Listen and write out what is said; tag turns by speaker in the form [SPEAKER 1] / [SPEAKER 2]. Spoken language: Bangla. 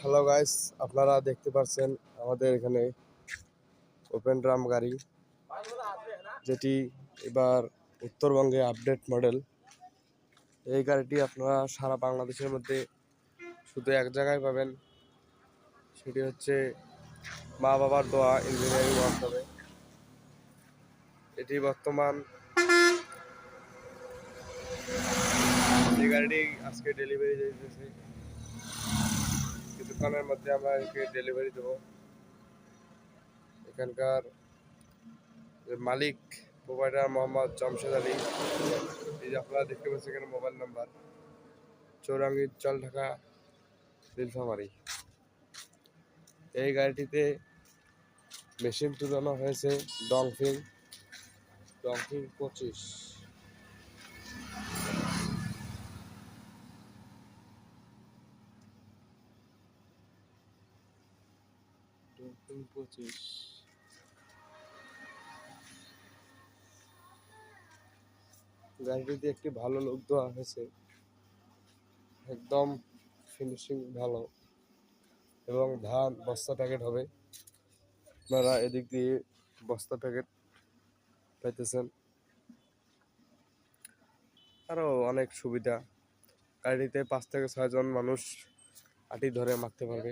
[SPEAKER 1] হ্যালো গাইস, আপনারা দেখতে পাচ্ছেন আমাদের এখানে ওপেন ড্রাম গাড়ি, যেটি এবার উত্তরবঙ্গে আপডেট মডেল। এই গাড়িটি আপনারা সারা বাংলাদেশের মধ্যে শুধু এক জায়গায় পাবেন, সেটি হচ্ছে মা বাবার দোয়া ইঞ্জিনিয়ারিং ওয়ার্কশপে। এটি বর্তমান এই গাড়িটি আজকে ডেলিভারি দিতেছে, কিছুক্ষণের মধ্যে আমরা একে ডেলিভারি দেবো। এখানকার মালিক প্রোভাইডার মোহাম্মদ জমশেদ আলী। এই যে আপনারা দেখতে পাচ্ছেন এখানে মোবাইল নাম্বার 54 চল ঢাকা নীলফামারী। এই গাড়িটিতে মেশিন তুলানো হয়েছে ডংফিং 25। গাড়িটিতে একটি ভালো লুক দেওয়া হয়েছে, একদম ফিনিশিং ভালো, এবং ধান বস্তা প্যাকেট হবে। আপনারা এদিক দিয়ে বস্তা প্যাকেট পাইতেছেন, আরও অনেক সুবিধা। গাড়িতে 5 থেকে 6 জন মানুষ আটি ধরে মারতে পারবে।